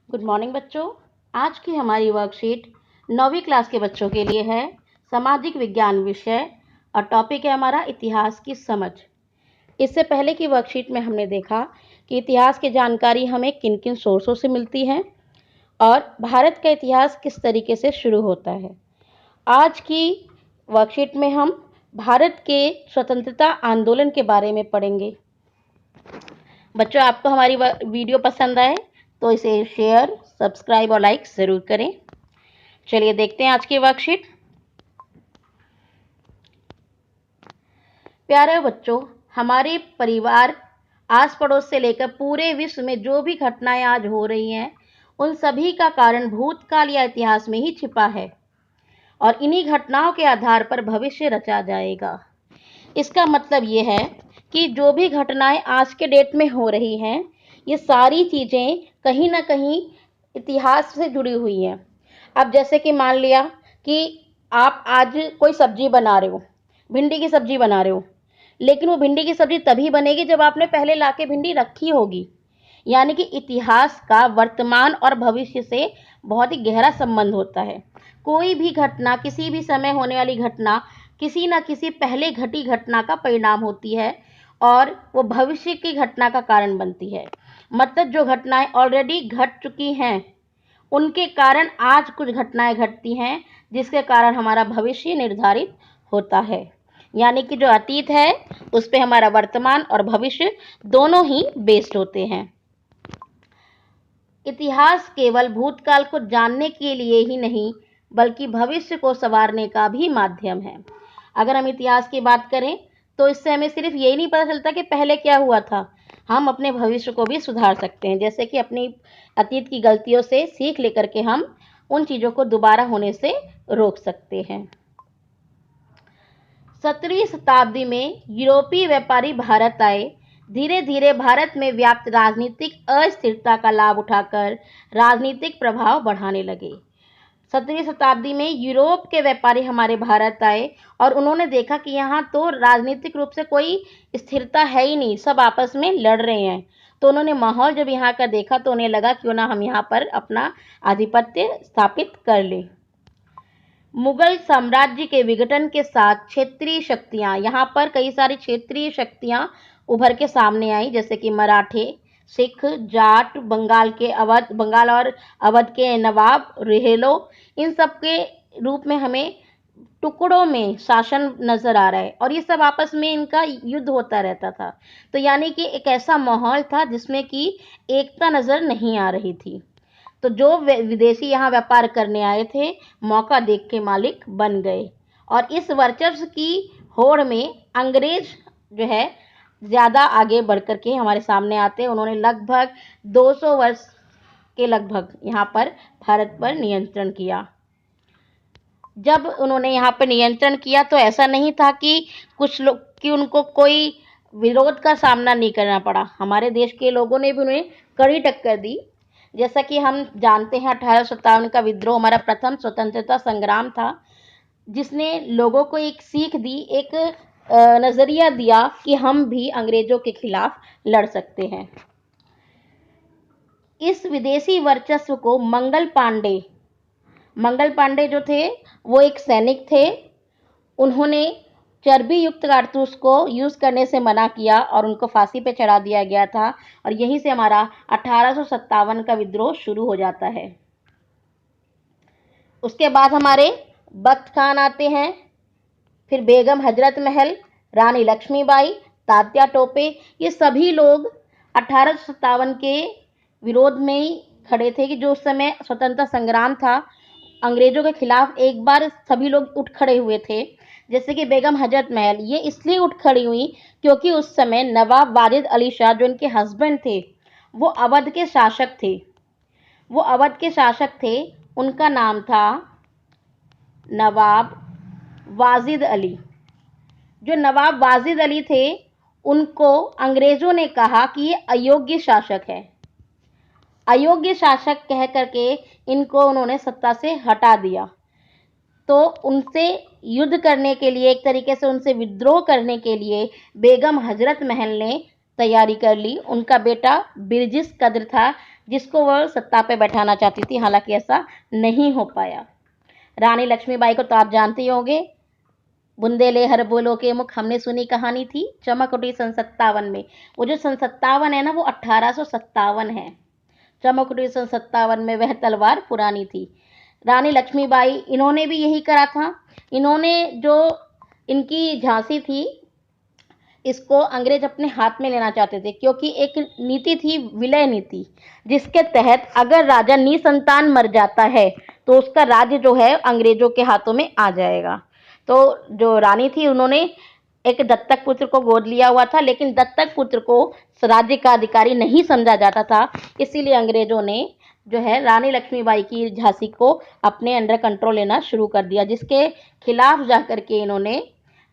Good morning बच्चों। आज की हमारी वर्कशीट 9वीं क्लास के बच्चों के लिए है। सामाजिक विज्ञान विषय और टॉपिक है हमारा इतिहास की समझ। इससे पहले की वर्कशीट में हमने देखा कि इतिहास की जानकारी हमें किन किन सोर्सों से मिलती है और भारत का इतिहास किस तरीके से शुरू होता है। आज की वर्कशीट में हम भारत के स्वतंत्रता आंदोलन के बारे में पढ़ेंगे। बच्चों, आपको हमारी वीडियो पसंद आए तो इसे शेयर, सब्सक्राइब और लाइक ज़रूर करें। चलिए देखते हैं आज की वर्कशीट। प्यारे बच्चों, हमारे परिवार, आस पड़ोस से लेकर पूरे विश्व में जो भी घटनाएं आज हो रही हैं, उन सभी का कारण भूतकाल या इतिहास में ही छिपा है और इन्हीं घटनाओं के आधार पर भविष्य रचा जाएगा। इसका मतलब ये है कि जो भी घटनाएं आज के डेट में हो रही हैं, ये सारी चीज़ें कहीं ना कहीं इतिहास से जुड़ी हुई हैं। अब जैसे कि मान लिया कि आप आज कोई सब्जी बना रहे हो, भिंडी की सब्जी बना रहे हो, लेकिन वो भिंडी की सब्जी तभी बनेगी जब आपने पहले लाके भिंडी रखी होगी। यानी कि इतिहास का वर्तमान और भविष्य से बहुत ही गहरा संबंध होता है। कोई भी घटना, किसी भी समय होने वाली घटना किसी न किसी पहले घटी घटना का परिणाम होती है और वो भविष्य की घटना का कारण बनती है। मतलब जो घटनाएं ऑलरेडी घट चुकी हैं, उनके कारण आज कुछ घटनाएं घटती हैं जिसके कारण हमारा भविष्य निर्धारित होता है। यानी कि जो अतीत है उस पे हमारा वर्तमान और भविष्य दोनों ही बेस्ड होते हैं। इतिहास केवल भूतकाल को जानने के लिए ही नहीं बल्कि भविष्य को संवारने का भी माध्यम है। अगर हम इतिहास की बात करें तो इससे हमें सिर्फ यही नहीं पता चलता कि पहले क्या हुआ था, हम अपने भविष्य को भी सुधार सकते हैं। जैसे कि अपनी अतीत की गलतियों से सीख लेकर के हम उन चीज़ों को दोबारा होने से रोक सकते हैं। 17वीं शताब्दी में यूरोपीय व्यापारी भारत आए। धीरे धीरे भारत में व्याप्त राजनीतिक अस्थिरता का लाभ उठाकर राजनीतिक प्रभाव बढ़ाने लगे। 17वीं शताब्दी में यूरोप के व्यापारी हमारे भारत आए और उन्होंने देखा कि यहाँ तो राजनीतिक रूप से कोई स्थिरता है ही नहीं, सब आपस में लड़ रहे हैं। तो उन्होंने माहौल जब यहाँ का देखा तो उन्हें लगा क्यों ना हम यहाँ पर अपना आधिपत्य स्थापित कर लें। मुगल साम्राज्य के विघटन के साथ क्षेत्रीय शक्तियाँ, यहाँ पर कई सारी क्षेत्रीय शक्तियाँ उभर के सामने आई, जैसे कि मराठे, सिख, जाट, बंगाल और अवध के नवाब, रेहलो, इन सब के रूप में हमें टुकड़ों में शासन नजर आ रहा है और ये सब आपस में इनका युद्ध होता रहता था। तो यानी कि एक ऐसा माहौल था जिसमें कि एकता नजर नहीं आ रही थी। तो जो विदेशी यहाँ व्यापार करने आए थे, मौका देख के मालिक बन गए और इस वर्चस्व की होड़ में अंग्रेज जो है ज़्यादा आगे बढ़ कर के हमारे सामने आते हैं। उन्होंने लगभग 200 वर्ष के लगभग यहाँ पर भारत पर नियंत्रण किया। जब उन्होंने यहाँ पर नियंत्रण किया तो ऐसा नहीं था कि कुछ लोग कि उनको कोई विरोध का सामना नहीं करना पड़ा। हमारे देश के लोगों ने भी उन्हें कड़ी टक्कर दी। जैसा कि हम जानते हैं 1857 का विद्रोह हमारा प्रथम स्वतंत्रता संग्राम था, जिसने लोगों को एक सीख दी, एक नज़रिया दिया कि हम भी अंग्रेजों के खिलाफ लड़ सकते हैं। इस विदेशी वर्चस्व को मंगल पांडे जो थे वो एक सैनिक थे। उन्होंने चर्बी युक्त कारतूस को यूज़ करने से मना किया और उनको फांसी पे चढ़ा दिया गया था और यहीं से हमारा 1857 का विद्रोह शुरू हो जाता है। उसके बाद हमारे बख्त खान आते हैं, फिर बेगम हजरत महल, रानी लक्ष्मीबाई, तात्या टोपे, ये सभी लोग 1857 के विरोध में ही खड़े थे कि जो उस समय स्वतंत्रता संग्राम था, अंग्रेजों के खिलाफ एक बार सभी लोग उठ खड़े हुए थे। जैसे कि बेगम हजरत महल ये इसलिए उठ खड़ी हुई क्योंकि उस समय नवाब वाजिद अली शाह जो इनके हस्बैंड थे वो अवध के शासक थे। उनका नाम था नवाब वाजिद अली। जो नवाब वाजिद अली थे उनको अंग्रेजों ने कहा कि ये अयोग्य शासक है। अयोग्य शासक कह करके इनको उन्होंने सत्ता से हटा दिया। तो उनसे युद्ध करने के लिए, एक तरीके से उनसे विद्रोह करने के लिए बेगम हजरत महल ने तैयारी कर ली। उनका बेटा बिरजिस कद्र था जिसको वह सत्ता पे बैठाना चाहती थी, हालांकि ऐसा नहीं हो पाया। रानी लक्ष्मीबाई को तो आप जानते ही होंगे, बुंदेले हर बोलो के मुख, हमने सुनी कहानी थी। चमक उठी सन 57 में। वो जो सन 57 है ना, वो 1857 है। चमक उठी सन 57 में वह तलवार पुरानी थी। रानी लक्ष्मीबाई, इन्होंने भी यही करा था। इन्होंने जो इनकी झांसी थी, इसको अंग्रेज अपने हाथ में लेना चाहते थे, क्योंकि एक नीति थी विलय नीति, जिसके तहत अगर राजा निसंतान मर जाता है तो उसका राज्य जो है अंग्रेजों के हाथों में आ जाएगा। तो जो रानी थी, उन्होंने एक दत्तक पुत्र को गोद लिया हुआ था, लेकिन दत्तक पुत्र को राज्य का अधिकारी नहीं समझा जाता था। इसीलिए अंग्रेजों ने जो है रानी लक्ष्मीबाई की झांसी को अपने अंडर कंट्रोल लेना शुरू कर दिया, जिसके खिलाफ जाकर के इन्होंने,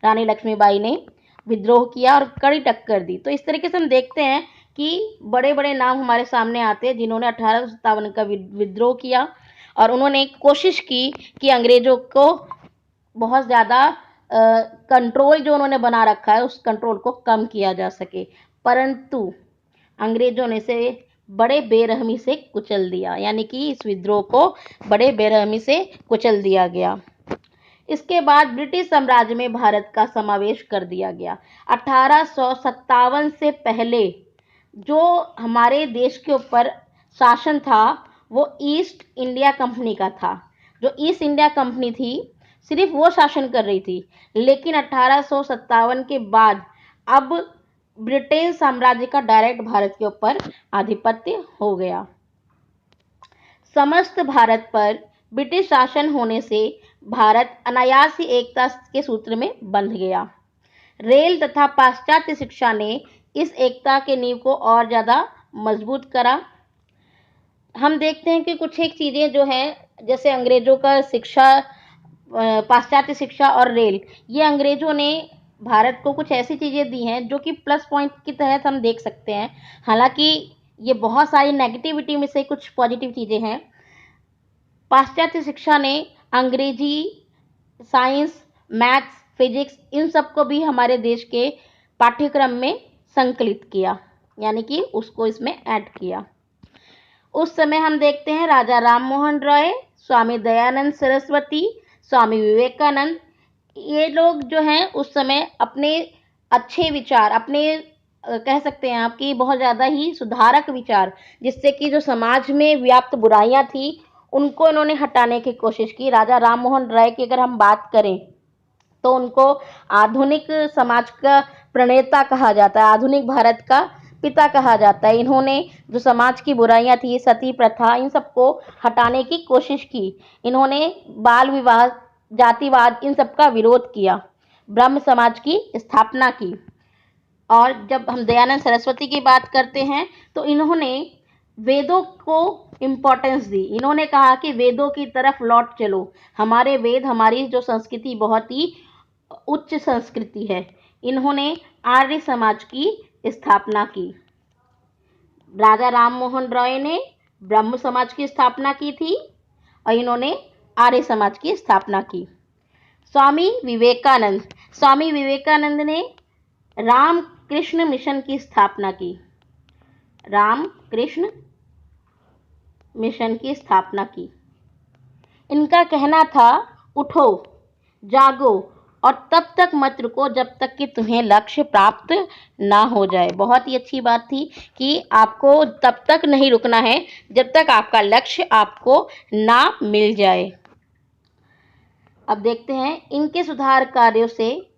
रानी लक्ष्मीबाई ने विद्रोह किया और कड़ी टक्कर दी। तो इस तरीके से हम देखते हैं कि बड़े बड़े नाम हमारे सामने आते हैं जिन्होंने 1857 का विद्रोह किया, और उन्होंने कोशिश की कि अंग्रेजों को बहुत ज़्यादा कंट्रोल जो उन्होंने बना रखा है उस कंट्रोल को कम किया जा सके, परंतु अंग्रेजों ने इसे बड़े बेरहमी से कुचल दिया, यानी कि इस विद्रोह को बड़े बेरहमी से कुचल दिया गया। इसके बाद ब्रिटिश साम्राज्य में भारत का समावेश कर दिया गया। 1857 से पहले जो हमारे देश के ऊपर शासन था वो ईस्ट इंडिया कंपनी का था। जो ईस्ट इंडिया कंपनी थी, सिर्फ वो शासन कर रही थी, लेकिन 1857 के बाद अब ब्रिटेन साम्राज्य का डायरेक्ट भारत के ऊपर आधिपत्य हो गया। समस्त भारत पर ब्रिटिश शासन होने से भारत अनायास ही एकता के सूत्र में बंध गया। रेल तथा पाश्चात्य शिक्षा ने इस एकता के नींव को और ज़्यादा मजबूत करा। हम देखते हैं कि कुछ एक चीज़ें जो हैं, जैसे अंग्रेजों का शिक्षा, पाश्चात्य शिक्षा और रेल, ये अंग्रेजों ने भारत को कुछ ऐसी चीज़ें दी हैं जो कि प्लस पॉइंट के तहत हम देख सकते हैं। हालांकि ये बहुत सारी नेगेटिविटी में से कुछ पॉजिटिव चीज़ें हैं। पाश्चात्य शिक्षा ने अंग्रेजी, साइंस, मैथ्स, फिजिक्स, इन सबको भी हमारे देश के पाठ्यक्रम में संकलित किया, यानी कि उसको इसमें ऐड किया। उस समय हम देखते हैं राजा राम मोहन रॉय, स्वामी दयानंद सरस्वती, स्वामी विवेकानंद, ये लोग जो हैं उस समय अपने अच्छे विचार, अपने कह सकते हैं आप कि बहुत ज़्यादा ही सुधारक विचार, जिससे कि जो समाज में व्याप्त बुराइयां थी उनको इन्होंने हटाने की कोशिश की। राजा राम मोहन राय की अगर हम बात करें तो उनको आधुनिक समाज का प्रणेता कहा जाता है, आधुनिक भारत का पिता कहा जाता है। इन्होंने जो समाज की बुराइयां थी, सती प्रथा, इन सबको हटाने की कोशिश की। इन्होंने बाल विवाह, जातिवाद, इन सब का विरोध किया, ब्रह्म समाज की स्थापना की। और जब हम दयानंद सरस्वती की बात करते हैं तो इन्होंने वेदों को इम्पोर्टेंस दी। इन्होंने कहा कि वेदों की तरफ लौट चलो, हमारे वेद, हमारी जो संस्कृति बहुत ही उच्च संस्कृति है। इन्होंने आर्य समाज की स्थापना की। राजा राम मोहन रॉय ने ब्रह्म समाज की स्थापना की थी और इन्होंने आर्य समाज की स्थापना की। स्वामी विवेकानंद ने रामकृष्ण मिशन की स्थापना की। रामकृष्ण मिशन की स्थापना की। इनका कहना था, उठो, जागो और तब तक मत रुको जब तक कि तुम्हें लक्ष्य प्राप्त ना हो जाए। बहुत ही अच्छी बात थी कि आपको तब तक नहीं रुकना है जब तक आपका लक्ष्य आपको ना मिल जाए। अब देखते हैं, इनके सुधार कार्यों से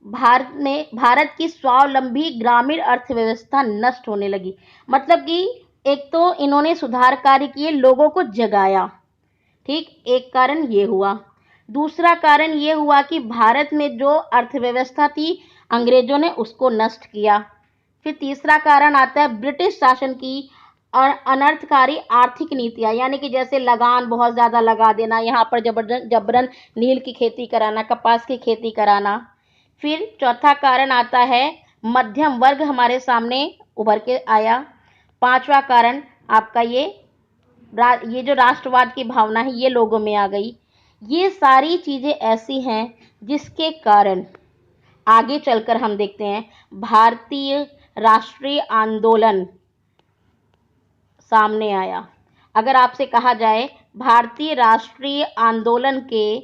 भारत की स्वावलंबी ग्रामीण अर्थव्यवस्था नष्ट होने लगी। मतलब कि एक तो इन्होंने सुधार कार्य किए, लोगों को जगाया, ठीक, एक कारण ये हुआ। दूसरा कारण ये हुआ कि भारत में जो अर्थव्यवस्था थी अंग्रेजों ने उसको नष्ट किया। फिर तीसरा कारण आता है ब्रिटिश शासन की और अनर्थकारी आर्थिक नीतियाँ, यानी कि जैसे लगान बहुत ज़्यादा लगा देना, यहाँ पर जबरन नील की खेती कराना, कपास की खेती कराना। फिर चौथा कारण आता है मध्यम वर्ग हमारे सामने उभर के आया। पांचवा कारण आपका ये जो राष्ट्रवाद की भावना है ये लोगों में आ गई। ये सारी चीज़ें ऐसी हैं जिसके कारण आगे चलकर हम देखते हैं भारतीय राष्ट्रीय आंदोलन सामने आया। अगर आपसे कहा जाए भारतीय राष्ट्रीय आंदोलन के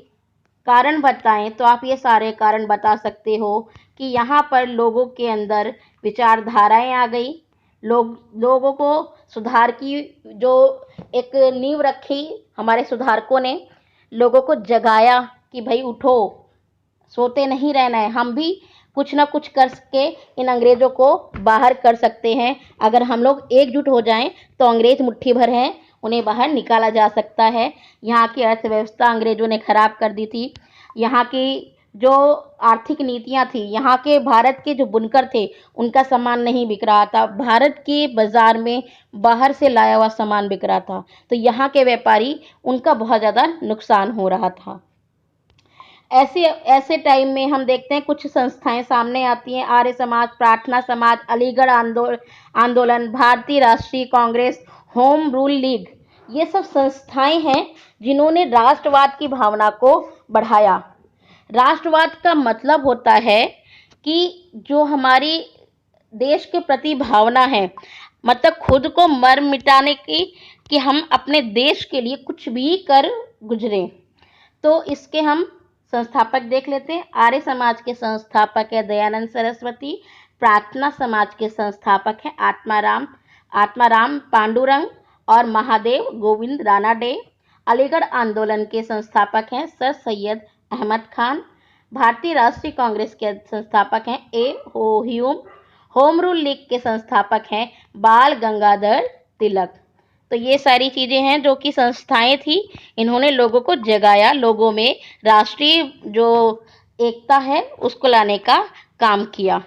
कारण बताएं, तो आप ये सारे कारण बता सकते हो कि यहाँ पर लोगों के अंदर विचारधाराएं आ गई, लोगों को सुधार की जो एक नींव रखी हमारे सुधारकों ने, लोगों को जगाया कि भाई उठो, सोते नहीं रहना है, हम भी कुछ ना कुछ करके इन अंग्रेजों को बाहर कर सकते हैं। अगर हम लोग एकजुट हो जाएं तो अंग्रेज मुट्ठी भर हैं, उन्हें बाहर निकाला जा सकता है। यहाँ की अर्थव्यवस्था अंग्रेजों ने खराब कर दी थी। यहाँ की जो आर्थिक नीतियाँ थी, यहाँ के भारत के जो बुनकर थे उनका सामान नहीं बिक रहा था, भारत के बाजार में बाहर से लाया हुआ सामान बिक रहा था, तो यहाँ के व्यापारी उनका बहुत ज़्यादा नुकसान हो रहा था। ऐसे ऐसे टाइम में हम देखते हैं कुछ संस्थाएं सामने आती हैं, आर्य समाज, प्रार्थना समाज, अलीगढ़ आंदोलन, भारतीय राष्ट्रीय कांग्रेस, होम रूल लीग। ये सब संस्थाएं हैं जिन्होंने राष्ट्रवाद की भावना को बढ़ाया। राष्ट्रवाद का मतलब होता है कि जो हमारी देश के प्रति भावना है, मतलब खुद को मर मिटाने की, कि हम अपने देश के लिए कुछ भी कर गुजरें। तो इसके हम संस्थापक देख लेते हैं। आर्य समाज के संस्थापक है दयानंद सरस्वती, प्रार्थना समाज के संस्थापक हैं आत्माराम पांडुरंग और महादेव गोविंद रानाडे। अलीगढ़ आंदोलन के संस्थापक हैं सर सैयद अहमद खान। भारतीय राष्ट्रीय कांग्रेस के संस्थापक हैं ए हो ह्यूम। होम रूल लीग के संस्थापक हैं बाल गंगाधर तिलक। तो ये सारी चीज़ें हैं जो कि संस्थाएं थी, इन्होंने लोगों को जगाया, लोगों में राष्ट्रीय जो एकता है उसको लाने का काम किया।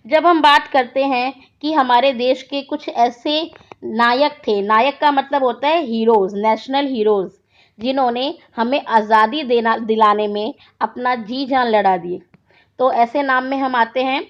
जब हम बात करते हैं कि हमारे देश के कुछ ऐसे नायक थे, नायक का मतलब होता है हीरोज, नेशनल हीरोज, जिन्होंने हमें आज़ादी दिलाने में अपना जी जान लड़ा दिए, तो ऐसे नाम में हम आते हैं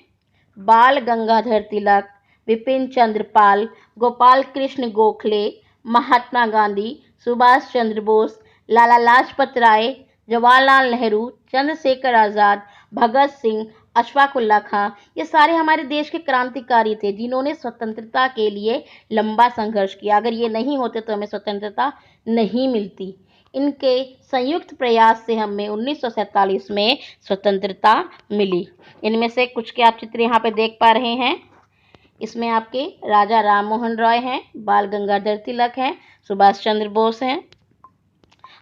बाल गंगाधर तिलक, विपिन चंद्र पाल, गोपाल कृष्ण गोखले, महात्मा गांधी, सुभाष चंद्र बोस, लाला लाजपत राय, जवाहरलाल नेहरू, चंद्रशेखर आज़ाद, भगत सिंह, अशफाक उल्लाह खां। ये सारे हमारे देश के क्रांतिकारी थे जिन्होंने स्वतंत्रता के लिए लंबा संघर्ष किया। अगर ये नहीं होते तो हमें स्वतंत्रता नहीं मिलती। इनके संयुक्त प्रयास से हमें 1947 में स्वतंत्रता मिली। इनमें से कुछ के आप चित्र यहाँ पे देख पा रहे हैं। इसमें आपके राजा राम मोहन रॉय हैं, बाल गंगाधर तिलक हैं, सुभाष चंद्र बोस हैं।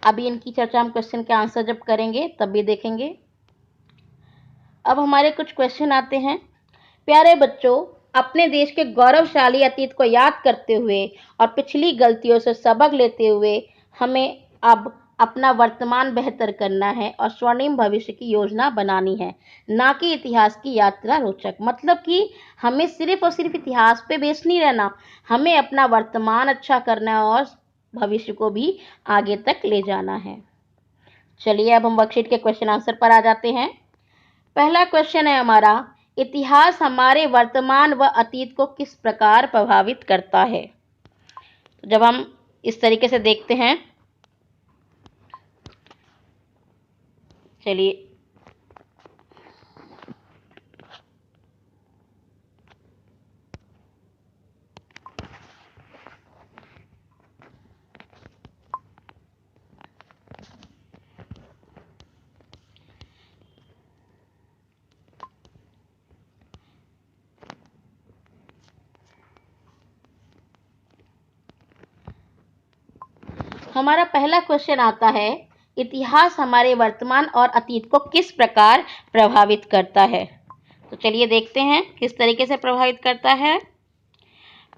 अभी इनकी चर्चा हम क्वेश्चन के आंसर जब करेंगे तब भी देखेंगे। अब हमारे कुछ क्वेश्चन आते हैं। प्यारे बच्चों, अपने देश के गौरवशाली अतीत को याद करते हुए और पिछली गलतियों से सबक लेते हुए हमें अब अपना वर्तमान बेहतर करना है और स्वर्णिम भविष्य की योजना बनानी है, ना कि इतिहास की यात्रा रोचक। मतलब कि हमें सिर्फ और सिर्फ इतिहास पे बेस नहीं रहना, हमें अपना वर्तमान अच्छा करना है और भविष्य को भी आगे तक ले जाना है। चलिए अब हम वर्कशीट के क्वेश्चन आंसर पर आ जाते हैं। पहला क्वेश्चन है हमारा, इतिहास हमारे वर्तमान व अतीत को किस प्रकार प्रभावित करता है। जब हम इस तरीके से देखते हैं, चलिए हमारा पहला क्वेश्चन आता है, इतिहास हमारे वर्तमान और अतीत को किस प्रकार प्रभावित करता है। तो चलिए देखते हैं किस तरीके से प्रभावित करता है।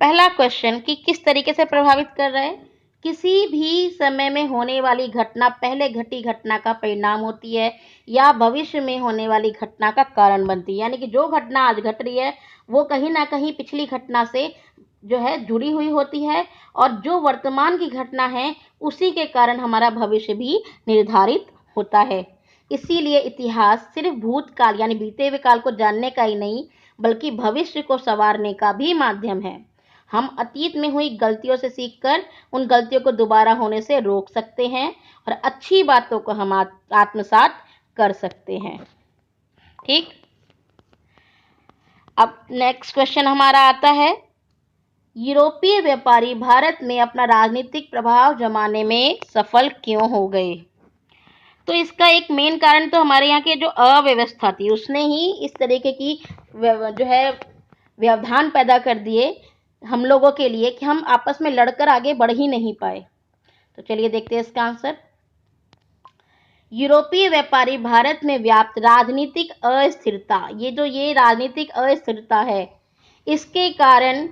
पहला क्वेश्चन कि किस तरीके से प्रभावित कर रहा है। किसी भी समय में होने वाली घटना पहले घटी घटना का परिणाम होती है या भविष्य में होने वाली घटना का कारण बनती है। यानी कि जो घटना आज घट रही है वो कहीं ना कहीं पिछली घटना से जो है जुड़ी हुई होती है, और जो वर्तमान की घटना है उसी के कारण हमारा भविष्य भी निर्धारित होता है। इसीलिए इतिहास सिर्फ भूतकाल यानी बीते हुए काल को जानने का ही नहीं, बल्कि भविष्य को संवारने का भी माध्यम है। हम अतीत में हुई गलतियों से सीखकर उन गलतियों को दोबारा होने से रोक सकते हैं और अच्छी बातों को हम आत्मसात कर सकते हैं। ठीक, अब नेक्स्ट क्वेश्चन हमारा आता है, यूरोपीय व्यापारी भारत में अपना राजनीतिक प्रभाव जमाने में सफल क्यों हो गए? तो इसका एक मेन कारण तो हमारे यहाँ के जो अव्यवस्था थी उसने ही इस तरीके की जो है व्यवधान पैदा कर दिए हम लोगों के लिए कि हम आपस में लड़कर आगे बढ़ ही नहीं पाए। तो चलिए देखते हैं इसका आंसर। यूरोपीय व्यापारी भारत में व्याप्त राजनीतिक अस्थिरता, ये राजनीतिक अस्थिरता है, इसके कारण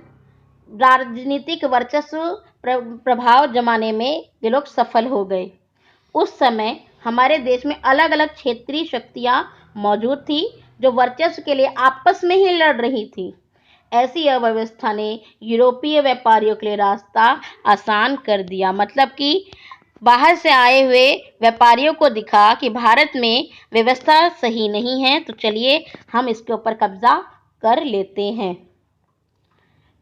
राजनीतिक वर्चस्व प्रभाव जमाने में ये लोग सफल हो गए। उस समय हमारे देश में अलग अलग क्षेत्रीय शक्तियां मौजूद थी जो वर्चस्व के लिए आपस में ही लड़ रही थी। ऐसी अव्यवस्था ने यूरोपीय व्यापारियों के लिए रास्ता आसान कर दिया। मतलब कि बाहर से आए हुए व्यापारियों को दिखा कि भारत में व्यवस्था सही नहीं है, तो चलिए हम इसके ऊपर कब्जा कर लेते हैं।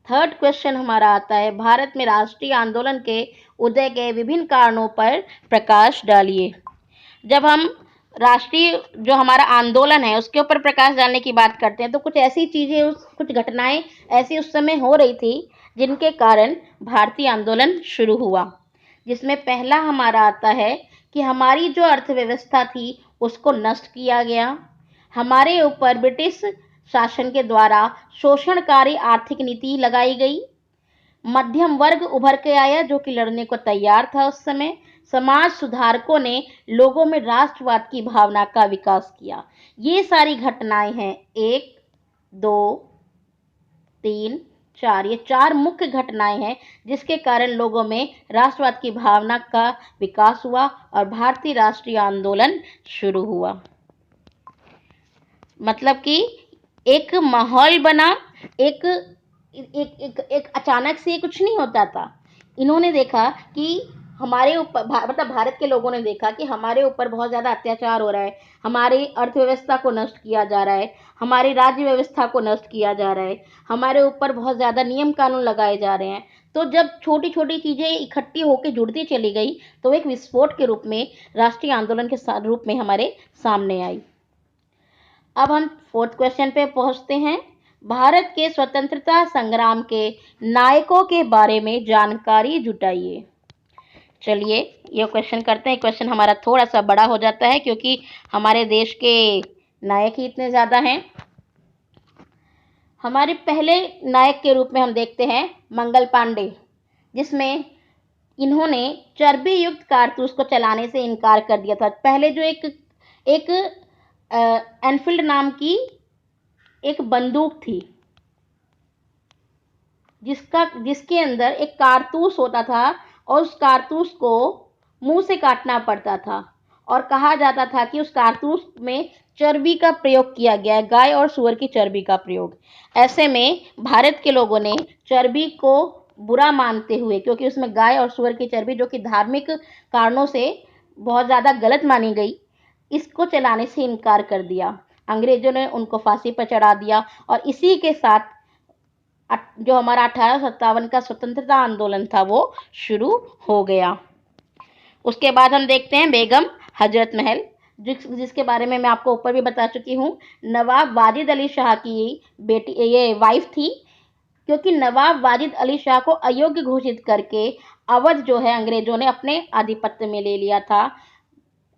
थर्ड क्वेश्चन हमारा आता है, भारत में राष्ट्रीय आंदोलन के उदय के विभिन्न कारणों पर प्रकाश डालिए। जब हम राष्ट्रीय जो हमारा आंदोलन है उसके ऊपर प्रकाश डालने की बात करते हैं तो कुछ ऐसी चीजें, कुछ घटनाएं ऐसी उस समय हो रही थी जिनके कारण भारतीय आंदोलन शुरू हुआ। जिसमें पहला हमारा आता है कि हमारी जो अर्थव्यवस्था थी उसको नष्ट किया गया। हमारे ऊपर ब्रिटिश शासन के द्वारा शोषणकारी आर्थिक नीति लगाई गई। मध्यम वर्ग उभर के आया जो कि लड़ने को तैयार था उस समय। समाज सुधारकों ने लोगों में राष्ट्रवाद की भावना का विकास किया। ये सारी घटनाएं हैं, 1, 2, 3, 4, ये 4 मुख्य घटनाएं हैं जिसके कारण लोगों में राष्ट्रवाद की भावना का विकास हुआ और भारतीय राष्ट्रीय आंदोलन शुरू हुआ। मतलब कि एक माहौल बना, एक अचानक से कुछ नहीं होता था। इन्होंने देखा कि हमारे ऊपर मतलब भारत के लोगों ने देखा कि हमारे ऊपर बहुत ज़्यादा अत्याचार हो रहा है, हमारी अर्थव्यवस्था को नष्ट किया जा रहा है, हमारी राज्य व्यवस्था को नष्ट किया जा रहा है, हमारे ऊपर बहुत ज़्यादा नियम कानून लगाए जा रहे हैं। तो जब छोटी छोटी चीज़ें इकट्ठी होकर जुड़ती चली गई तो एक विस्फोट के रूप में राष्ट्रीय आंदोलन के रूप में हमारे सामने आई। अब हम फोर्थ क्वेश्चन पे पहुंचते हैं। भारत के स्वतंत्रता संग्राम के नायकों के बारे में जानकारी जुटाइए। चलिए ये क्वेश्चन करते हैं। क्वेश्चन हमारा थोड़ा सा बड़ा हो जाता है क्योंकि हमारे देश के नायक ही इतने ज़्यादा हैं। हमारे पहले नायक के रूप में हम देखते हैं मंगल पांडे, जिसमें इन्होंने चर्बी युक्त कारतूस को चलाने से इनकार कर दिया था। पहले जो एक एनफील्ड नाम की एक बंदूक थी जिसके अंदर एक कारतूस होता था और उस कारतूस को मुंह से काटना पड़ता था और कहा जाता था कि उस कारतूस में चर्बी का प्रयोग किया गया है, गाय और सूअर की चर्बी का प्रयोग। ऐसे में भारत के लोगों ने चर्बी को बुरा मानते हुए, क्योंकि उसमें गाय और सूअर की चर्बी जो कि धार्मिक कारणों से बहुत ज़्यादा गलत मानी गई, इसको चलाने से इनकार कर दिया। अंग्रेजों ने उनको फांसी पर चढ़ा दिया और इसी के साथ जो हमारा 1857 का स्वतंत्रता आंदोलन था वो शुरू हो गया। उसके बाद हम देखते हैं बेगम हजरत महल, जिसके बारे में मैं आपको ऊपर भी बता चुकी हूँ। नवाब वाजिद अली शाह की बेटी, ये वाइफ थी, क्योंकि नवाब वाजिद अली शाह को अयोग्य घोषित करके अवध जो है अंग्रेजों ने अपने आधिपत्य में ले लिया था।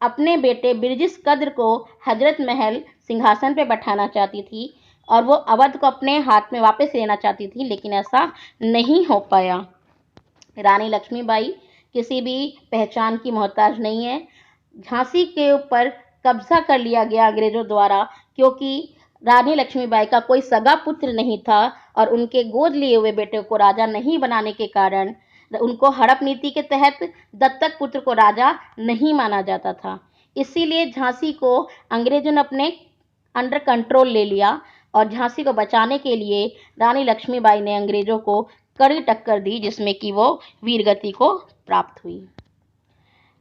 अपने बेटे बिरजिस कद्र को हजरत महल सिंहासन पर बैठाना चाहती थी और वो अवध को अपने हाथ में वापस लेना चाहती थी, लेकिन ऐसा नहीं हो पाया। रानी लक्ष्मीबाई किसी भी पहचान की मोहताज नहीं है। झांसी के ऊपर कब्जा कर लिया गया अंग्रेजों द्वारा, क्योंकि रानी लक्ष्मीबाई का कोई सगा पुत्र नहीं था और उनके गोद लिए हुए बेटे को राजा नहीं बनाने के कारण उनको हड़प नीति के तहत दत्तक पुत्र को राजा नहीं माना जाता था। इसीलिए झांसी को अंग्रेजों ने अपने अंडर कंट्रोल ले लिया और झांसी को बचाने के लिए रानी लक्ष्मीबाई ने अंग्रेजों को कड़ी टक्कर दी, जिसमें कि वो वीरगति को प्राप्त हुई।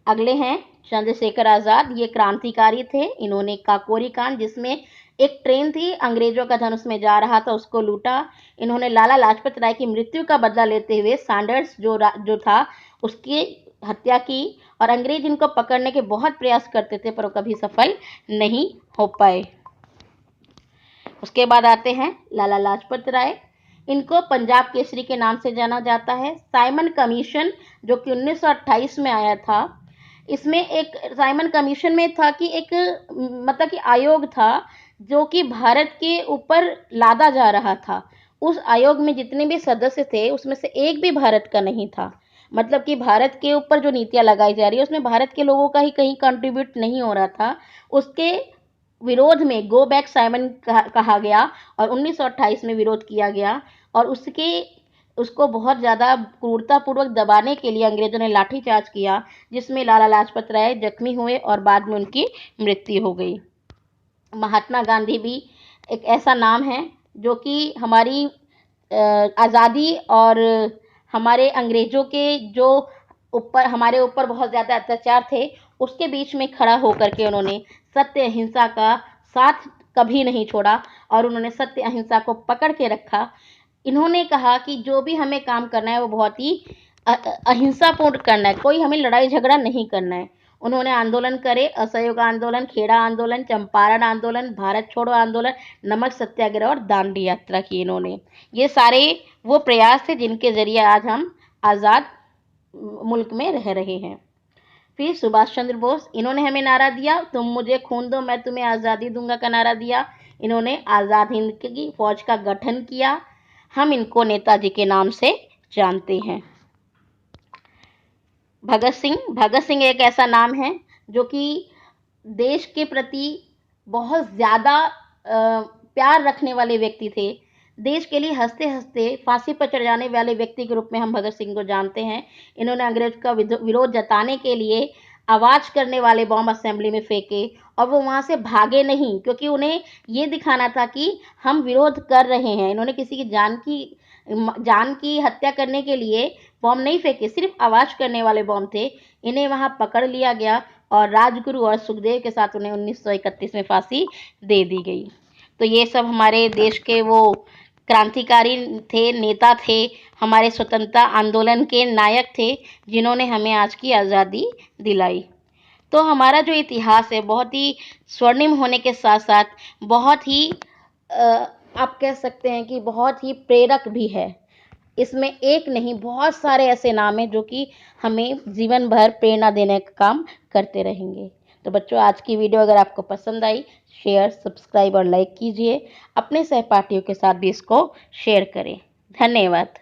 अगले हैं चंद्रशेखर आज़ाद। ये क्रांतिकारी थे। इन्होंने काकोरी कांड, जिसमें एक ट्रेन थी अंग्रेजों का धन उसमें जा रहा था, उसको लूटा। इन्होंने लाला लाजपत राय की मृत्यु का बदला लेते हुए सैंडर्स जो था उसकी हत्या की और अंग्रेज इनको पकड़ने के बहुत प्रयास करते थे पर वो कभी सफल नहीं हो पाए। उसके बाद आते हैं लाला लाजपत राय। इनको पंजाब केसरी के नाम से जाना जाता है। साइमन कमीशन जो कि 1928 में आया था, इसमें एक साइमन कमीशन में था कि एक मतलब कि आयोग था जो कि भारत के ऊपर लादा जा रहा था। उस आयोग में जितने भी सदस्य थे उसमें से एक भी भारत का नहीं था। मतलब कि भारत के ऊपर जो नीतियां लगाई जा रही है उसमें भारत के लोगों का ही कहीं कंट्रीब्यूट नहीं हो रहा था। उसके विरोध में गो बैक साइमन कहा गया और 1928 में विरोध किया गया और उसको बहुत ज़्यादा क्रूरतापूर्वक दबाने के लिए अंग्रेजों ने लाठीचार्ज किया, जिसमें लाला लाजपत राय जख्मी हुए और बाद में उनकी मृत्यु हो गई। महात्मा गांधी भी एक ऐसा नाम है जो कि हमारी आज़ादी और हमारे अंग्रेजों के जो ऊपर हमारे ऊपर बहुत ज़्यादा अत्याचार थे उसके बीच में खड़ा होकर के उन्होंने सत्य अहिंसा का साथ कभी नहीं छोड़ा और उन्होंने सत्य अहिंसा को पकड़ के रखा। इन्होंने कहा कि जो भी हमें काम करना है वो बहुत ही अहिंसापूर्ण करना है, कोई हमें लड़ाई झगड़ा नहीं करना है। उन्होंने आंदोलन करे, असहयोग आंदोलन, खेड़ा आंदोलन, चंपारण आंदोलन, भारत छोड़ो आंदोलन, नमक सत्याग्रह और दांडी यात्रा की इन्होंने। ये सारे वो प्रयास थे जिनके जरिए आज हम आज़ाद मुल्क में रह रहे हैं। फिर सुभाष चंद्र बोस, इन्होंने हमें नारा दिया, तुम मुझे खून दो मैं तुम्हें आज़ादी दूंगा का नारा दिया। इन्होंने आज़ाद हिंद की फौज का गठन किया। हम इनको नेताजी के नाम से जानते हैं। भगत सिंह एक ऐसा नाम है जो कि देश के प्रति बहुत ज़्यादा प्यार रखने वाले व्यक्ति थे। देश के लिए हंसते हंसते फांसी पर चढ़ जाने वाले व्यक्ति के रूप में हम भगत सिंह को जानते हैं। इन्होंने अंग्रेज का विरोध जताने के लिए आवाज़ करने वाले बॉम्ब असेंबली में फेंके और वो वहाँ से भागे नहीं, क्योंकि उन्हें ये दिखाना था कि हम विरोध कर रहे हैं। इन्होंने किसी की जान की हत्या करने के लिए बॉम्ब नहीं फेंके, सिर्फ आवाज़ करने वाले बॉम्ब थे। इन्हें वहाँ पकड़ लिया गया और राजगुरु और सुखदेव के साथ उन्हें 1931 में फांसी दे दी गई। तो ये सब हमारे देश के वो क्रांतिकारी थे, नेता थे, हमारे स्वतंत्रता आंदोलन के नायक थे, जिन्होंने हमें आज की आज़ादी दिलाई। तो हमारा जो इतिहास है बहुत ही स्वर्णिम होने के साथ साथ बहुत ही आप कह सकते हैं कि बहुत ही प्रेरक भी है। इसमें एक नहीं बहुत सारे ऐसे नाम हैं जो कि हमें जीवन भर प्रेरणा देने का काम करते रहेंगे। तो बच्चों, आज की वीडियो अगर आपको पसंद आई, शेयर, सब्सक्राइब और लाइक कीजिए। अपने सहपाठियों के साथ भी इसको शेयर करें। धन्यवाद।